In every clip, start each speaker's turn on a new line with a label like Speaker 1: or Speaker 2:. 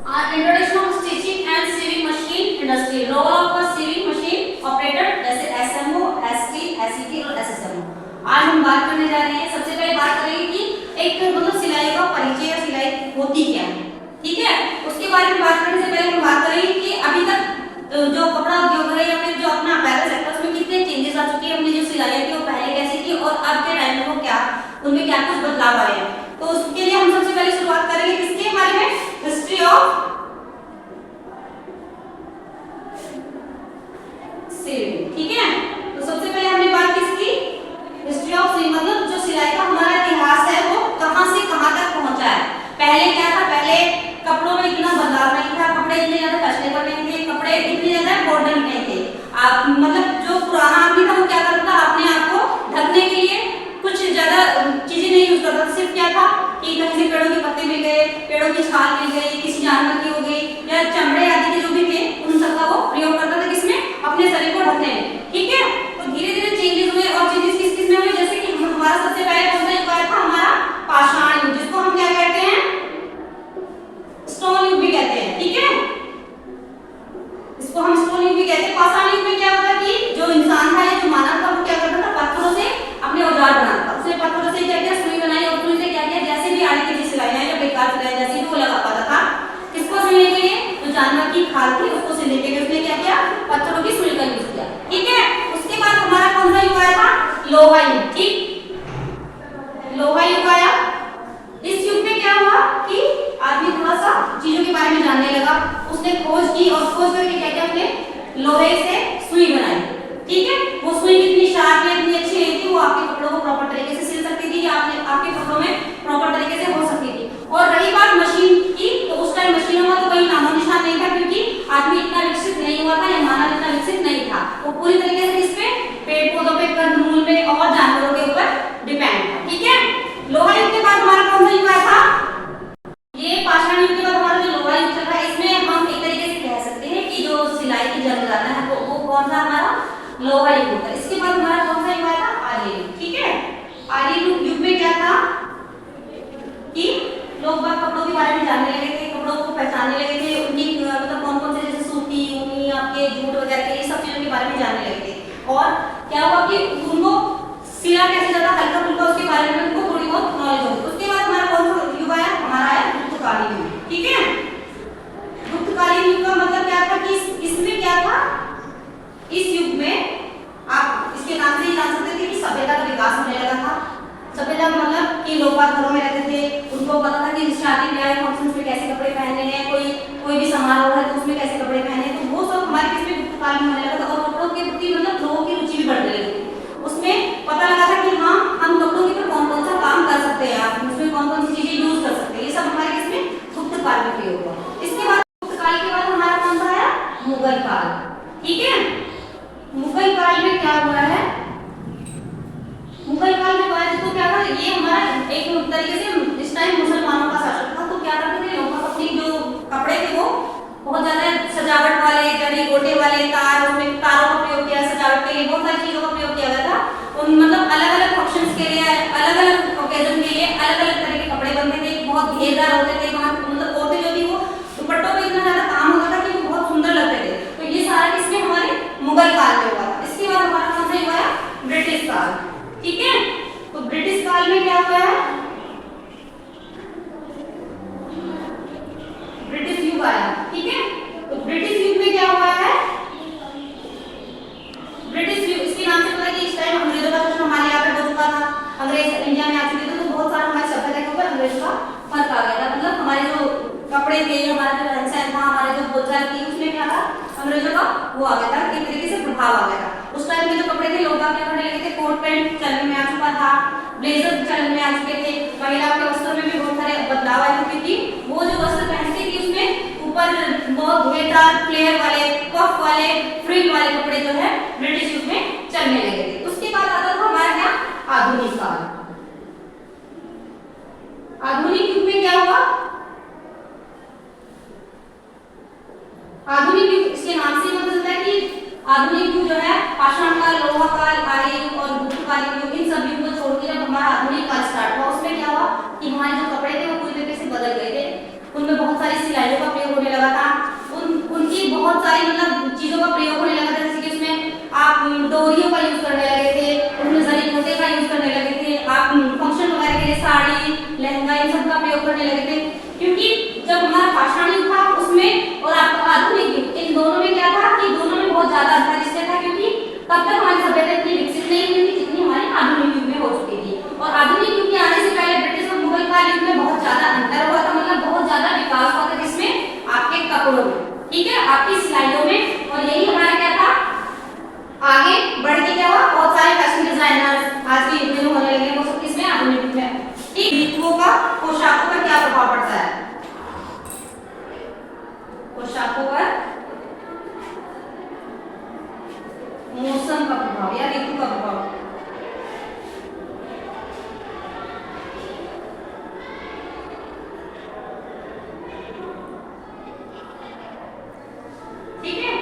Speaker 1: Introduction of stitching and sewing machine industry, role of a sewing machine operator जैसे SMO, ST, SET और SSMO. आज हम बात करने जा रहे हैं। सबसे पहले बात करेंगे कि एक मतलब सिलाई का परिचय या सिलाई होती क्या है, ठीक है। उसके बारे में बात करने से पहले हम बात करेंगे कि अभी तक जो कपड़ा उद्योग है या फिर जो अपना अपैरल सेक्टर उसमें कितने चेंजेस आ चुके हैं। हमने जो सिलाई थी वो पहले कैसी थी और अब के टाइम में वो क्या, उनमें क्या कुछ बदलाव आए हैं। तो उसके लिए हम सबसे पहले शुरुआत करेंगे किसके बारे में, हिस्ट्री ऑफ सिविंग, ठीक है। तो सबसे पहले हमने बात किसकी, हिस्ट्री ऑफ सिविंग, मतलब जो सिलाई का हमारा इतिहास है वो कहां से कहां तक पहुंचा है। पहले क्या था, पहले कपड़ों में इतना बदलाव नहीं था, कपड़े इतने ज्यादा फैशनेबल नहीं थे, कपड़े इतने ज्यादा मॉडर्न नहीं थे। आप मतलब जो पुराना आदमी था वो क्या करता था, अपने आप को ढकने के लिए कुछ ज्यादा चीजें नहीं यूज करता था। सिर्फ क्या था कि कहीं से पेड़ों के पत्ते मिल गए, पेड़ों की छाल मिल गई, किसी जानवर की हो गई या चमड़े आदि के जो भी थे उन सब का वो प्रयोग करता था किसमें, अपने शरीर को ढकने में, ठीक है। तो धीरे धीरे चेंजेस हुए और चेंजेस किस किस में हुए, जैसे कि हमारा सबसे पहले कौन सा युग आया था, हमारा पाषाण युग, जिसको हम क्या कहते हैं, स्टोन युग भी कहते हैं, ठीक है। इसको हम स्टोन युग भी कहते हैं। पाषाण युग में क्या होता कि जो इंसान था या जो मानव था वो क्या करता था, पत्थरों से अपने औजार बनाता था। उसने पत्थरों से क्या किया, सुई बनाई और सुई से क्या किया, जैसे भी आड़ी की सिलाई है या बेकार सिलाई जैसे भी वो लगा पाता था, किसको सिलने के लिए, जो जानवर की खाल थी उसको सिलने के लिए उसने क्या किया, पत्थरों की सुई का यूज किया, ठीक है। उसके बाद हमारा कौन सा युग आया था, लोहा युग, ठीक। लोहा युग आया। इस युग में क्या हुआ कि आदमी थोड़ा सा चीजों के बारे में जानने लगा। उसने खोज की और खोज करके क्या किया, उसने लोहे से सुई बनाई, ठीक है। वो सुई कितनी शार्प है, इतनी अच्छी नहीं थी, वो आपके कपड़ों को प्रॉपर तरीके से सिल सकती थी या आपके कपड़ों में प्रॉपर तरीके से हो सकती थी। और रही बात मशीन की, तो उस टाइम मशीनों का तो कोई नामो निशान नहीं था, क्योंकि आदमी इतना विकसित नहीं हुआ था या मानव इतना विकसित नहीं था। वो पूरी तरीके से किस पे, पेड़ पौधों पे, कंदमूल पे और जानवरों के ऊपर डिपेंड था, ठीक है। लोहा युग के बाद हमारा कौन सा युग आया था, ये पाषाण युग के बाद हमारा जो लोहा युग चल रहा है, इसमें हम एक तरीके से कह सकते हैं कि जो सिलाई की जंग है वो कौन सा हमारा लोहा युग होता है। इसके बाद हमारा कौन सा युग आया था, आर्य युग, ठीक है। आर्य युग में क्या था कि लोग बात कपड़ों के बारे में जानने लगे थे, कपड़ों को पहचानने लगे थे, उनकी मतलब कौन कौन से जैसे सूती, ऊनी, आपके जूट वगैरह के ये सब चीजों के बारे में जानने लगे थे। और क्या हुआ कि उनको सिला कैसे जाता, हल्का फुल्का उसके बारे में उनको थोड़ी बहुत नॉलेज होगी। उसके बाद हमारा कौन सा युग आया, हमारा आया गुप्तकालीन युग, ठीक है। गुप्तकालीन युग का मतलब क्या था कि इसमें क्या था, इस युग में आप इसके नाम से ही जान सकते थे कि सभ्यता का विकास होने लगा था। सभ्यता मतलब कि लोग बात घरों में रहते थे, उनको पता था कि शादी ब्याह फंक्शंस में कैसे कपड़े पहनने हैं, कोई भी समारोह है तो उसमें कैसे कपड़े पहने हैं, तो वो सब हमारे किसमें गुप्तकाल में होने लगा था। और कपड़ों के प्रति मतलब लोगों की रुचि भी बढ़ने लगी थी। उसमें पता लगा था कि हाँ, हम कपड़ों के ऊपर कौन कौन सा काम कर सकते हैं, आप उसमें कौन कौन सी चीजें यूज कर सकते हैं, ये सब हमारे किसमें गुप्तकाल में प्रयोग हुआ। इसके बाद गुप्तकाल के बाद हमारा कौन सा आया, मुगल काल, ठीक है। मुगल काल में क्या हुआ है, मुगल काल में हुआ है तो क्या था, ये हमारा एक तरीके से इस टाइम मुसलमानों का शासन था। तो क्या करते थे लोग अपनी जो कपड़े थे वो बहुत ज्यादा सजावट वाले, जड़ी गोटे वाले, तार, उसमें तारों का प्रयोग किया सजावट के लिए, बहुत सारी चीजों का प्रयोग किया गया था। उन मतलब अलग अलग फंक्शंस के लिए, अलग अलग ओकेजन के लिए अलग अलग तरह के कपड़े बनते थे, बहुत घेरदार होते थे। वहां मतलब औरतें जो थी वो दुपट्टों पे इतना ज्यादा काम होता था कि वो बहुत सुंदर लगते थे। तो ये सारा किसमें, हमारे मुगल काल में हुआ था। इसके बाद हमारा कौन सा हुआ है, ब्रिटिश काल, ठीक है। तो ब्रिटिश काल में क्या हुआ है, ब्रिटिश युग आया, ठीक है। तो ब्रिटिश युग में क्या हुआ है, ब्रिटिश युग, इसके नाम से पता है कि इस टाइम अंग्रेजों का शासन हमारे यहाँ पे हो चुका था। अंग्रेज इंडिया में आ चुके थे, तो बहुत सारा हमारे सभ्यता के ऊपर अंग्रेजों का फर्क आ गया था। मतलब हमारे जो कपड़े थे, हमारा जो रहन सहन था, हमारे जो बोलचाल थी, उसमें क्या था, अंग्रेजों का वो आ गया था, एक तरीके से प्रभाव आ गया था। उस टाइम के जो कपड़े थे, लोग क्या करने लगे थे, कोट पैंट चलन में आ चुका था, ब्लेजर चलन में आ चुके थे, महिलाओं के वस्त्रों में भी बहुत सारे बदलाव आ चुके थे। वो जो वस्त्र पहनती थी उसमें ऊपर बहुत घेरदार फ्लेयर वाले, कफ वाले, फ्रिल वाले कपड़े जो है ब्रिटिश युग में चलने लगे थे। उसके बाद आता था हमारा क्या, आधुनिक काल। आधुनिक युग में क्या हुआ, आधुनिक युग इसके नाम से पता चलता है कि आधुनिक युग जो है पाषाण काल, लोहा काल, आर्य युग और गुप्तकालीन युग, इन सब युग को छोड़ के जब हमारा आधुनिक काल स्टार्ट हुआ, उसमें क्या हुआ कि हमारे जो कपड़े थे वो पूरी तरीके से बदल गए थे। उनमें बहुत सारी सिलाइयों का प्रयोग होने करने लगे थे, क्योंकि जब हमारा पाषाण युग था उसमें और आपका आधुनिक युग, इन दोनों में क्या था कि दोनों में बहुत ज्यादा अंतर इसलिए था क्योंकि तब तक हमारी सभ्यता इतनी विकसित नहीं हुई थी जितनी हमारी आधुनिक युग में हो चुकी थी। और आधुनिक युग के आने से पहले ब्रिटिश और मुगल काल युग में बहुत ज्यादा अंतर हुआ था, मतलब बहुत ज्यादा विकास हुआ था जिसमें आपके कपड़ों में, ठीक है, आपकी सिलाइयों में। और यही हमारा क्या था, आगे बढ़ के क्या हुआ, बहुत सारे फैशन डिजाइनर्स आज के युग में होने लगे, वो सब किसमें, आधुनिक युग में। ठीक, ऋतुओं का पोशाकों पर क्या प्रभाव पड़ता है, पोशाकों पर मौसम का प्रभाव या ऋतु का प्रभाव। ठीक है,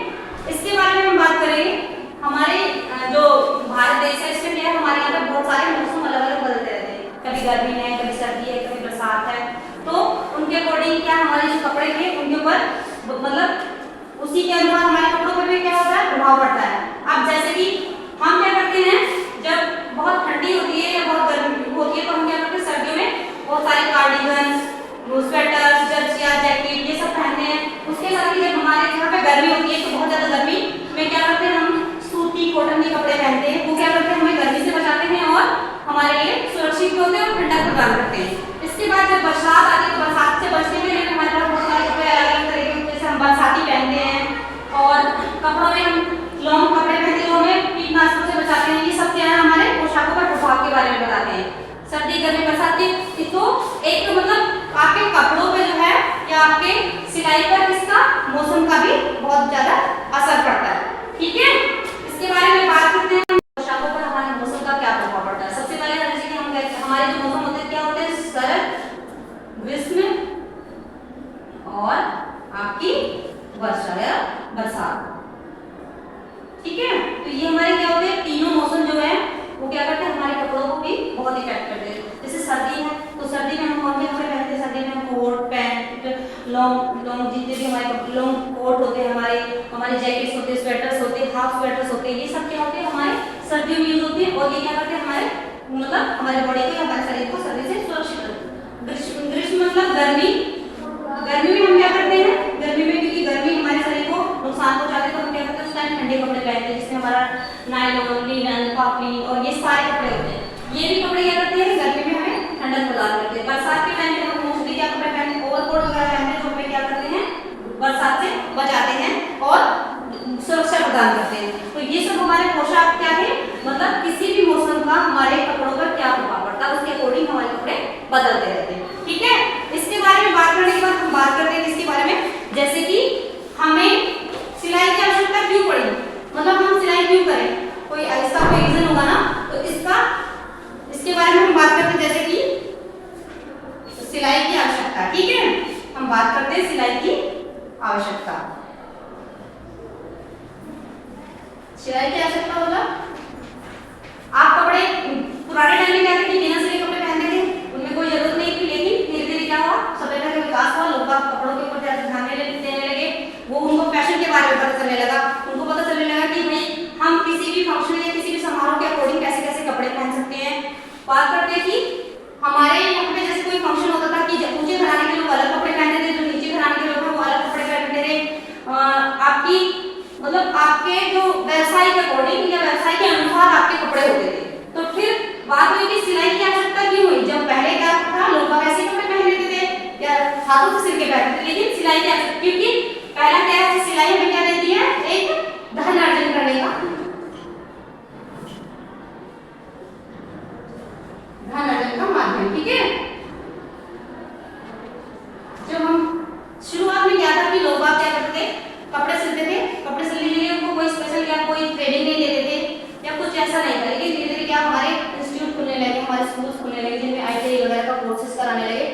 Speaker 1: इसके बारे में हम बात करेंगे। हमारे जो भारत देश है इसमें क्या है, हमारे यहाँ पे बहुत सारे मौसम अलग अलग बदलते रहते हैं, कभी गर्मी है, कभी सर्दी है, कभी बरसात है, तो उनके अकॉर्डिंग क्या हमारे जो कपड़े थे उनके ऊपर मतलब उसी के अनुसार हमारे कपड़ों पर भी क्या होता है, प्रभाव पड़ता है। अब जैसे कि हम क्या करते हैं, जब बहुत ठंडी होती है या बहुत गर्मी होती है तो हम क्या करते हैं, सर्दियों में बहुत सारे कार्डिगन, स्वेटर्स, जर्सिया, जैकेट ये सब पहनते हैं। उसके साथ ही जब हमारे यहाँ पे गर्मी होती है तो बहुत ज्यादा गर्मी में क्या करते हैं, हम सूती कॉटन के कपड़े पहनते हैं, वो क्या करते हैं, हमें गर्मी से बचाते हैं और हमारे लिए सुरक्षित होते हैं और ठंडक प्रदान करते हैं। इसके बाद जब बरसात आती है तो बरसात से बचने के लिए हमारे पास बहुत सारे कपड़े अलग अलग तरह के, जैसे हम बरसाती पहनते हैं और कपड़ों में हम लॉन्ग कपड़े पहनते हैं, हमें कीटनाशकों से बचाते हैं। ये सब क्या है, हमारे पोशाकों पर प्रभाव के बारे में बताते हैं। सर्दी, गर्मी, बरसात की तो एक मतलब आपके कपड़ों पे जो है या आपके सिलाई पर किसका, मौसम का भी बहुत ज्यादा असर पड़ता है। ठीक है, इसके बारे में बात करते हैं, पोशाकों पर हमारे मौसम का क्या प्रभाव पड़ता है। सबसे पहले हम कहते हैं हमारे जो मौसम होते हैं क्या होते हैं, शरद, ग्रीष्म और आपकी वर्षा या बरसात। ठीक है, तो ये हमारे क्या होते हैं, तीनों मौसम जो है वो क्या करते हैं, हमारे कपड़ों को भी बहुत इफेक्ट करते हैं। जैसे सर्दी है तो सर्दी में हम कौन से कपड़े पहनते हैं, सर्दी में हम कोट, पैंट, लॉन्ग जितने भी हमारे लॉन्ग कोट होते हैं, हमारे जैकेट्स होते हैं, स्वेटर्स होते हैं, हाफ स्वेटर्स होते हैं, ये सब क्या होते हैं, हमारे सर्दियों में यूज होते हैं। और ये क्या करते हैं, हमारे मतलब हमारे बॉडी को या हमारे शरीर को सर्दी से सुरक्षित रखते हैं। ग्रीष्म मतलब गर्मी, गर्मी में हम क्या करते हैं, गर्मी में क्योंकि गर्मी हमारे शरीर को नुकसान पहुंचाती है तो हम क्या करते हैं, उस टाइम ठंडे कपड़े पहनते हैं, जिसमें हमारा नायलॉन, लिनन, पॉपली और ये सारे कपड़े होते हैं। ये भी कपड़े क्या करते हैं, गर्मी में हमें ठंडक प्रदान करते हैं। बरसात के टाइम पे हम मोस्टली क्या कपड़े पहनते हैं, ओवरकोट वगैरह पहनते हैं, जो हमें क्या करते हैं, बरसात से बचाते हैं और सुरक्षा प्रदान करते हैं। तो ये सब हमारे पोशाक क्या है, मतलब किसी भी मौसम का हमारे कपड़ों पर क्या प्रभाव पड़ता है, उसके अकॉर्डिंग हमारे कपड़े बदलते रहते हैं। ठीक है, इसके बारे में बात करने के बाद हम बात करते हैं इसके बारे में, जैसे कि हमें सिलाई की आवश्यकता क्यों पड़ी, मतलब हम सिलाई क्यों करें, कोई ऐसा कोई रीजन होगा ना, तो इसके बारे में हम बात करते हैं। जैसे कि सिलाई की आवश्यकता, ठीक है, हम बात करते हैं सिलाई की आवश्यकता। सिलाई की आवश्यकता मतलब आप कपड़े पुराने टाइम में क्या थे कि बिना सिले कपड़े पहनते थे, उनमें कोई जरूरत नहीं थी, लेकिन धीरे धीरे क्या हुआ, सभ्यता का विकास हुआ, लोग कपड़ों के ऊपर ज्यादा ध्यान देने लगे, वो उनको फैशन के बारे में पता चलने लगा, उनको पता चलने लगा कि भाई हम किसी भी फंक्शन या किसी भी समारोह के अकॉर्डिंग कैसे कैसे कपड़े पहन सकते हैं। बात करते हैं कि हमारे यहाँ पे जैसे कोई फंक्शन होता था कि ऊंचे घराने के लोग अलग कपड़े पहनते थे, जो नीचे घराने के लोग हैं वो अलग कपड़े पहनते थे। आपकी मतलब आपके जो व्यवसाय के अकॉर्डिंग या व्यवसाय के अनुसार आपके कपड़े होते थे। तो फिर बात हुई कि सिलाई की आवश्यकता क्यों हुई, जब पहले क्या था, लोग ऐसे कपड़े पहन लेते थे या हाथों से सिल के पहनते थे, लेकिन सिलाई की आवश्यकता, क्योंकि पहला क्या है, सिलाई हमें क्या देती है, एक धन अर्जन करने का, धन अर्जन का माध्यम। ठीक है, जब हम शुरुआत में क्या था कि लोग बात क्या करते थे, कपड़े सिलते थे, कपड़े सिलने के लिए उनको कोई स्पेशल या कोई ट्रेनिंग नहीं देते थे या कुछ ऐसा नहीं था, लेकिन धीरे धीरे क्या हमारे इंस्टीट्यूट खुलने लगे, हमारे स्कूल खुलने लगे, जिनमें ITI वगैरह का कोर्सेज कराने लगे।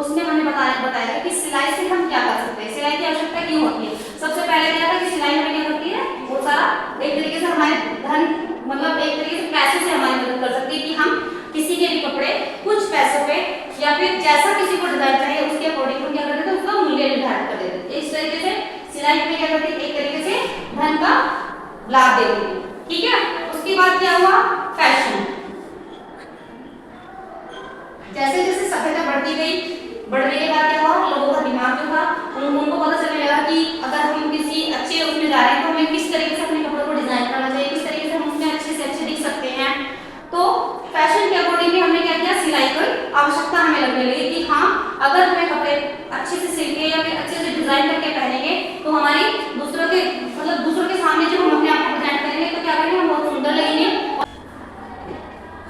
Speaker 1: उसमें हमें बताया कि सिलाई से हम क्या कर सकते हैं, सिलाई की आवश्यकता क्यों होती है। सबसे पहले क्या था कि सिलाई हमें क्या करती है, वो सारा एक तरीके से हमारे धन मतलब एक तरीके से पैसे से हमारी मदद कर सकती है कि हम किसी के भी कपड़े कुछ पैसों पे या फिर जैसा किसी को डिजाइन चाहिए उसके अकॉर्डिंग हम क्या करते थे, उसका मूल्य निर्धारित कर देते थे। इस तरीके से सिलाई में क्या करती है, एक तरीके से धन का लाभ देती है। ठीक है, उसके बाद क्या हुआ, फैशन। जैसे जैसे सभ्यता बढ़ती बढ़ने के बाद क्या हुआ, लोगों का दिमाग जो था उनको पता चलने लगा कि अगर हम किसी अच्छे उसमें जा रहे हैं तो हमें किस तरीके से अपने कपड़ों को डिजाइन करना चाहिए, किस तरीके से हम उसमें अच्छे से अच्छे दिख सकते हैं। तो फैशन के अकॉर्डिंगली हमने क्या किया, सिलाई की आवश्यकता हमें लगने लगी कि हाँ अगर हमें कपड़े अच्छे से सिल के या फिर अच्छे से डिजाइन करके पहनेंगे तो हमारी दूसरों के सामने जब हम अपने आप को प्रेजेंट करेंगे तो क्या करेंगे, हम बहुत सुंदर लगेंगे।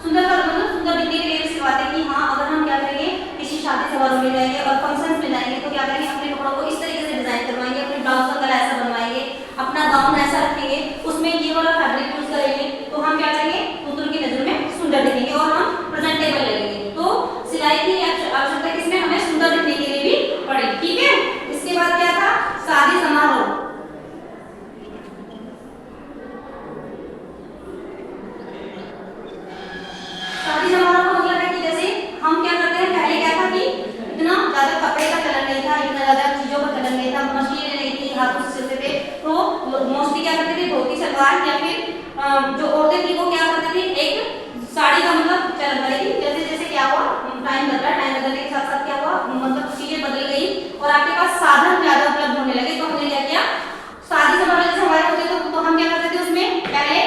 Speaker 1: सुंदर दिखने के लिए सिलवाते हैं कि हाँ अगर हम क्या करेंगे, किसी शादी समारोह में जाएंगे और फंक्शंस में जाएंगे तो क्या करेंगे, अपने कपड़ों को इस तरीके से डिजाइन करवाएंगे, अपने ब्लाउज का गला ऐसा बनवाएंगे, अपना गाउन ऐसा रखेंगे, उसमें ये वाला फैब्रिक यूज करेंगे, तो हम क्या करेंगे, दूसरों की नजर में सुंदर दिखेंगे और हम प्रेजेंटेबल लगेंगे। तो सिलाई की आवश्यकता किसमें, हमें सुंदर दिखने के लिए भी पड़ी। ठीक है, इसके बाद क्या था, शादी समारोह। शादी समारोह का मतलब है कि जैसे हम क्या करते हैं, पहले क्या था कि इतना ज्यादा कपड़े का चलन नहीं था, इतना ज्यादा चीजों का चलन नहीं था, मशीनें नहीं थी, हाथों से सिलते थे, तो मोस्टली क्या करते थे, धोती सलवार या फिर जो औरतें थी वो क्या करती थी, एक साड़ी का मतलब चलन था। लेकिन जैसे जैसे क्या हुआ, टाइम बदला, टाइम बदलने के साथ साथ क्या हुआ, मतलब चीजें बदल गई और आपके पास साधन ज्यादा उपलब्ध होने लगे। तो हमने क्या किया, शादी समारोह जैसे हमारे होते तो हम क्या करते थे, उसमें पहले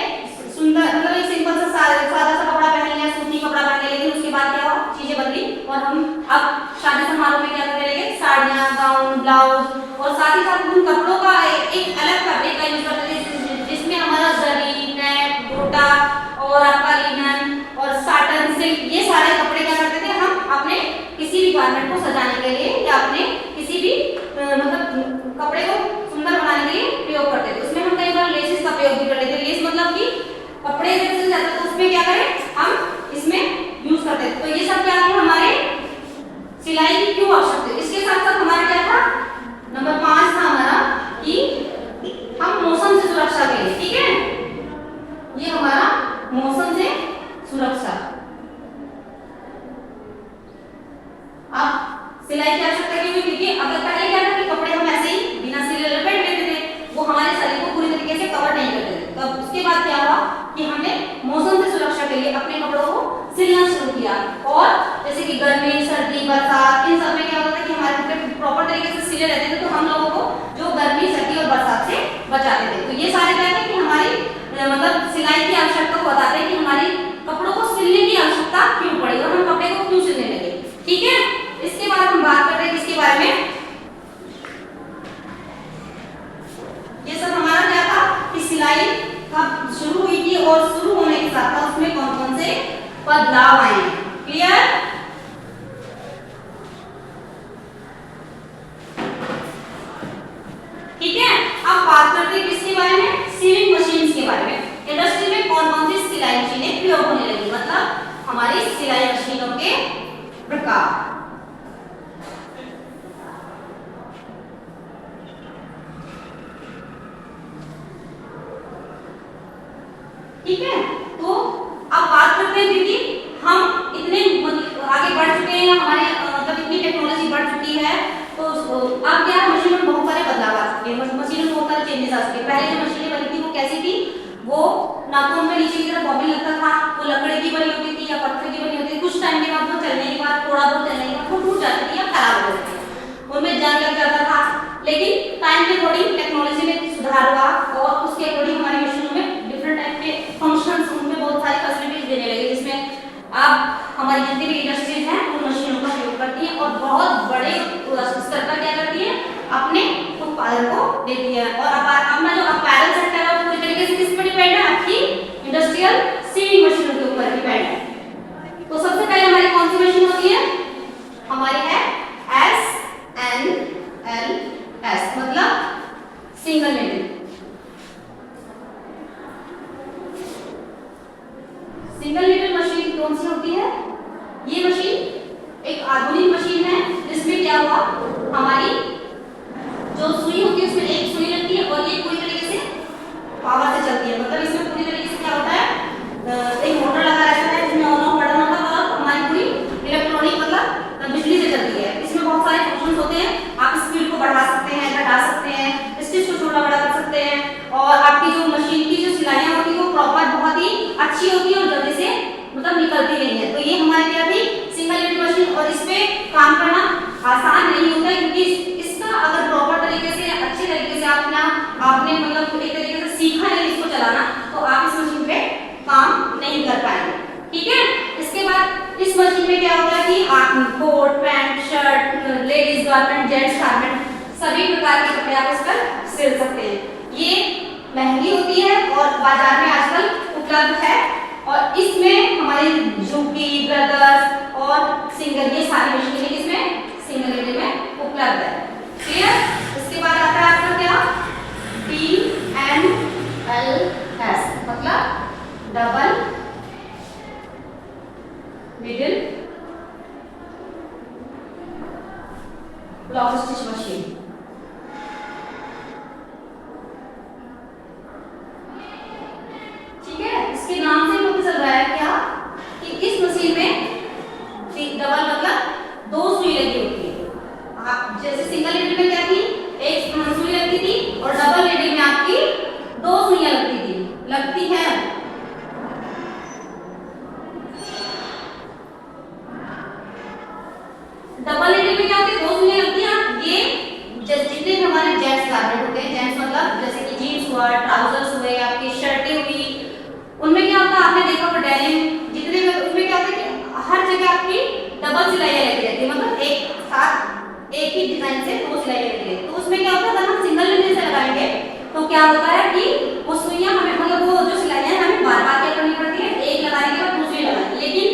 Speaker 1: सुंदर मतलब एक सिंपल सा सादा सा कपड़ा पहन लिया, सूती कपड़ा पहन लिया, लेकिन उसके बाद क्या हुआ, चीजें बदली और हम अब शादी समारोह में क्या करने लगे, साड़ियाँ, गाउन, ब्लाउज और साथ ही साथ उन कपड़ों का एक अलग फैब्रिक का यूज करते थे जिसमें हमारा जरी, नेट, गोटा और आपका लिनन और साटन, सिल्क, ये सारे कपड़े क्या करते थे, हम अपने किसी भी गारमेंट को सजाने के लिए या अपने किसी भी मतलब कपड़े को सुंदर बनाने के लिए प्रयोग करते थे। उसमें हम कई बार लेसेस का प्रयोग भी कर लेते थे। लेस मतलब कि कपड़े जब सिल जाता तो उसमें क्या करें, हम इसमें यूज करते थे। तो ये सब क्या है, हमारे सिलाई की क्यों आवश्यकता है। इसके साथ साथ हमारा क्या था, नंबर 5 था हमारा कि हम मौसम से सुरक्षा के लिए, ठीक है, ये हमारा मौसम से सुरक्षा। अब सिलाई की आवश्यकता क्यों, क्योंकि अगर पहले क्या था कि कपड़े हम ऐसे ही बिना सिले लपेट लेते थे, वो हमारे शरीर को पूरी तरीके से कवर नहीं करते थे। तो उसके बाद क्या हुआ कि हमने मौसम से सुरक्षा के लिए अपने कपड़ों को सिलना शुरू किया। और जैसे कि गर्मी, सर्दी, बरसात, इन सब में क्या होता है कि हमारे कपड़े प्रॉपर तरीके से सिले रहते थे, तो हम लोगों को जो गर्मी, सर्दी और बरसात से बचाते थे। तो ये सारे क्या है कि हमारी मतलब सिलाई की आवश्यकता को बताते हैं कि हमारी कपड़ों को सिलने की आवश्यकता क्यों पड़ी और हम कपड़े को क्यों सिलने लगे। ठीक है, इसके बाद हम बात कर रहे हैं किसके बारे में, ये सब हमारा क्या था कि सिलाई कब शुरू हुई थी और शुरू होने के साथ साथ उसमें कौन कौन से बदलाव आए। क्लियर, ठीक है। अब बात करते हैं किसके बारे में, सीविंग मशीन्स के बारे में। इंडस्ट्री में कौन कौन सी सिलाई मशीनें प्रयोग होने लगी, मतलब हमारी सिलाई मशीनों के प्रकार। ठीक है, तो अब बात करते हैं क्योंकि हम इतने आगे बढ़ चुके हैं, हमारे मतलब इतनी टेक्नोलॉजी बढ़ चुकी है, तो अब क्या है, मशीनों में बहुत सारे बदलाव आ चुके हैं, मशीनों में बहुत सारे चेंजेस आ चुके हैं। पहले जो मशीनें बनी थी वो कैसी थी, वो ना तो उनमें नीचे की तरफ बॉबिन लगता था, वो लकड़ी की बनी होती थी या पत्थर की बनी होती थी। कुछ टाइम के बाद वो चलने के बाद, थोड़ा बहुत चलने के बाद वो टूट जाती थी या खराब हो जाती थी, उनमें जंग लग जाता था। लेकिन टाइम के अकॉर्डिंग टेक्नोलॉजी में सुधार हुआ और उसके अकॉर्डिंग हमारी मशीनों में डिफरेंट टाइप के फंक्शंस, उनमें बहुत सारी फैसिलिटीज देने लगे, जिसमें अब हमारी जितनी भी इंडस्ट्रीज हैं वो मशीनों का प्रयोग करती हैं और बहुत बड़े स्तर पर क्या करती है, अपने उत्पादन को देती है। और अपना जो अपैरल सेक्टर है वो पूरी तरीके से किस पर डिपेंड है, आपकी इंडस्ट्रियल सीविंग मशीनों के ऊपर डिपेंड है। तो सबसे पहले हमारी कौन सी मशीन होती है, हमारी है SNLS, मतलब single needle. Single needle machine कौन सी होती है, ये मशीन एक आधुनिक मशीन है जिसमें क्या हुआ, हमारी जो सुई होती है उसमें एक सुई लगती है और ये पूरी तरीके से पावर से चलती है। मतलब इसमें पूरी तरीके से क्या होता है, एक मोटर लगा रहता है जिसमें ऑन ऑफ बटन होता है और हमारी पूरी इलेक्ट्रॉनिक मतलब बिजली से चलती है। इसमें बहुत सारे फंक्शंस होते हैं, आप स्पीड को बढ़ा सकते हैं, घटा सकते हैं, स्टिच को छोटा बड़ा कर सकते हैं और आपकी जो मशीन की जो सिलाइयाँ होती है वो प्रॉपर बहुत ही अच्छी होती है और जल्दी से मतलब निकलती नहीं है। तो ये हमारी क्या थी, सिंगल नीडल मशीन, और इस पे काम करना आसान नहीं होता है, क्योंकि इसका अगर प्रॉपर तरीके से अच्छे तरीके से आपने मतलब एक तरीके से सीखा नहीं इसको चलाना, तो आप इस मशीन पे काम नहीं कर पाएंगे। ठीक है, इसके बाद इस मशीन में क्या होता है कि आप coat pant shirt, ladies garment, gents garment, सभी प्रकार के कपड़े आप इस पर सिल सकते हैं। ये महंगी होती है और बाजार में आजकल उपलब्ध है, और इसमें हमारे जुकी ब्रदर्स और सिंगर, ये सारी मशीनें इसमें सिंगल लेवल में उपलब्ध है। क्लियर? इसके बाद आता है आपका क्या, DMLS, मतलब double middle block stitch machine. ठीक है, इसके नाम से पता चल रहा है क्या कि इस मशीन में डबल मतलब 2 सुई लगी होती है। आप जैसे सिंगल नीडल में क्या थी, एक सुई लगती थी, और डबल नीडल में आपकी 2 सुइयां लगती है। डबल नीडल में क्या होती है, 2 सुइयां लगती हैं। ये जितने भी हमारे जेंट्स गारमेंट होते हैं, जेंट्स मतलब जैसे कि जीन्स हुआ, ट्राउजर्स हुए, आपकी शर्टें हुई, उनमें क्या होता है, आपने देखा होगा डेनिम जितने भी, उसमें क्या होता है कि हर जगह आपकी डबल सिलाइयां लगी रहती है, मतलब एक साथ एक ही डिजाइन से 2 सिलाइयां लगी रहती है। तो उसमें क्या होता है, अगर हम सिंगल नीडल से लगाएंगे तो क्या होता है कि वो सुइयां हमें, मतलब वो जो सिलाइयां हैं हमें बार-बार क्या करनी पड़ती है, एक लगाने के बाद दूसरी लगानी। लेकिन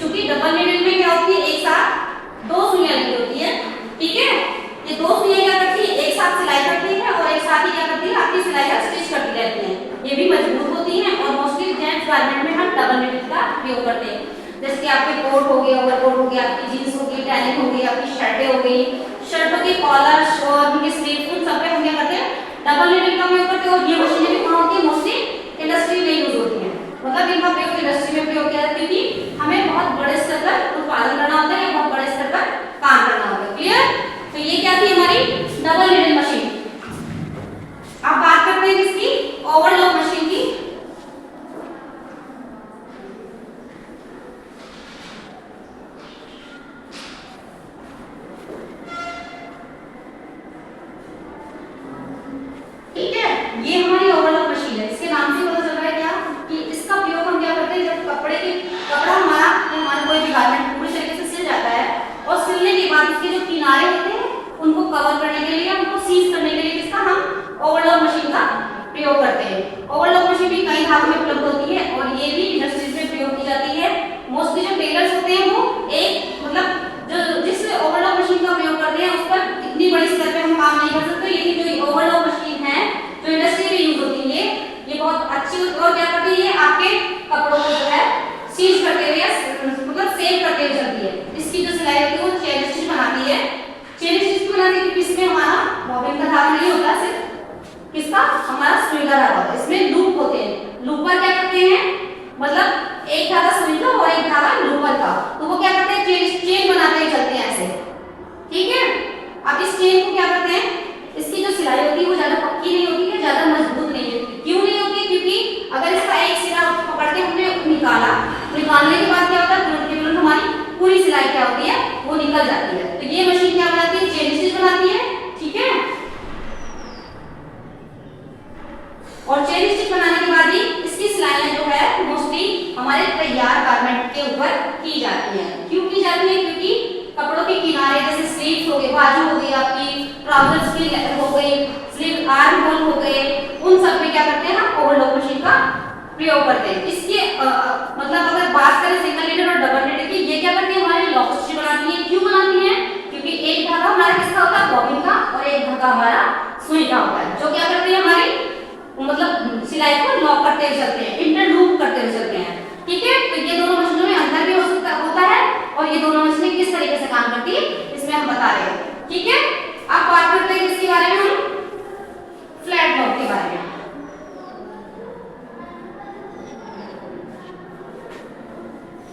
Speaker 1: चूंकि डबल नीडल में क्या होती है, एक साथ 2 सुइयां लगी होती है। ठीक है, ये 2 सुइयां क्या करती है, एक साथ सिलाई करती है और एक साथ ही क्या करती है, आपकी सिलाइयां स्टिच करती रहती है। ये भी मजबूत होती है, और मोस्टली जेंट्स गारमेंट में हम डबल नीडल का प्रयोग करते हैं। जैसे कि आपके कोट हो गए, ओवरकोट हो गया, आपकी जींस हो गई, डेनिम हो गई, आपकी शर्टें हो गई, शर्टों के कॉलर और उनके स्लीव, उन सब पे हम क्या करते हैं, डबल नीडल का प्रयोग करते हैं। और ये मशीनें भी कहाँ होती है, मोस्टली इंडस्ट्री में यूज होती है, मतलब इनका प्रयोग इंडस्ट्री में प्रयोग किया जाता है, क्योंकि हमें बहुत बड़े स्तर पर उत्पादन करना होता है या बहुत बड़े स्तर पर काम करना होता है। क्लियर? तो ये क्या थी हमारी डबल नीडल मशीन। अब बात करते हैं इसकी ओवरलॉक मशीन की। ठीक है, ये हमारी ओवरलॉक मशीन है। इसके नाम से पता चल रहा है क्या कि इसका प्रयोग हम क्या करते हैं, जब कपड़ा हमारा कोई भी गारमेंट पूरी तरीके से सिल जाता है, और सिलने के बाद इसके जो किनारे होते हैं उनको कवर करने के लिए, उनको सीज करने के लिए किसका हम ओवरलॉक मशीन का प्रयोग करते हैं। ओवरलॉक मशीन भी कई धागों में उपलब्ध होती है, और ये भी इंडस्ट्रीज में प्रयोग की जाती है। मोस्टली जो टेलर्स होते हैं वो एक मतलब जो जिस ओवरलॉक मशीन का प्रयोग करते हैं उस पर इतनी बड़ी स्तर पे हम काम नहीं कर सकते, लेकिन जो ओवरलॉक मशीन है जो इंडस्ट्री में यूज होती है, ये बहुत अच्छी होती है। और क्या करती है, ये आपके कपड़ों को जो है सीज करते हुए मतलब सेव करते हुए चलती है। इसकी जो सिलाई होती है वो चेन स्टिच बनाती है। चेन स्टिच बनाती है क्योंकि इसमें हमारा बॉबिन का धागा नहीं होता, सिर्फ किसका, हमारा सुई का धागा होता है। इसमें लूप होते हैं। लूपर क्या करते हैं, मतलब एक धागा सुई का और एक धागा लूपर का, तो वो क्या करते हैं, चेन बनाते हुए चलते हैं ऐसे। ठीक है, अब इस चेन को क्या करते हैं, इसकी जो सिलाई होती है वो ज्यादा पक्की नहीं होती है, ज्यादा मजबूत नहीं होती। क्यों नहीं होती, क्योंकि अगर इसका एक सिरा पकड़ के हमने निकालने के बाद क्या होता है, तुरंत के तुरंत हमारी पूरी सिलाई क्या होती है, वो निकल जाती है। तो ये मशीन क्या बनाती है, चेन स्टिच बनाती है। ठीक है, और चेन स्टिच बनाने के बाद ही इसकी सिलाइयां जो है मोस्टली हमारे तैयार गारमेंट के ऊपर की जाती है। क्यों की जाती है, क्योंकि कपड़ों के किनारे जैसे स्लीव्स हो गए, बाजू हो गई, आपकी ट्राउजर्स की हो गई, स्लीव आर्म होल हो गए, उन सब में क्या करते हैं हम ओवरलॉक मशीन का प्रयोग करते हैं। इसके मतलब अगर बात करें सिंगल नीडल और डबल नीडल की, ये क्या करती है, हमारी लॉक स्टिच बनाती है। क्यों बनाती है, क्योंकि एक धागा हमारा किसका होता है, बॉबिन का, और एक धागा हमारा सुई का होता है, जो क्या करती है हमारी मतलब सिलाई को लॉक करते हुए चलते हैं, इंटरलूप करते हुए चलते हैं। ठीक है, तो ये दोनों मशीनों में अंतर भी होता है, और ये दोनों मशीनें किस तरीके से काम करती है इसमें हम बता रहे हैं। ठीक है, अब बात करते हैं किसके बारे में, हम फ्लैट लॉक के बारे में।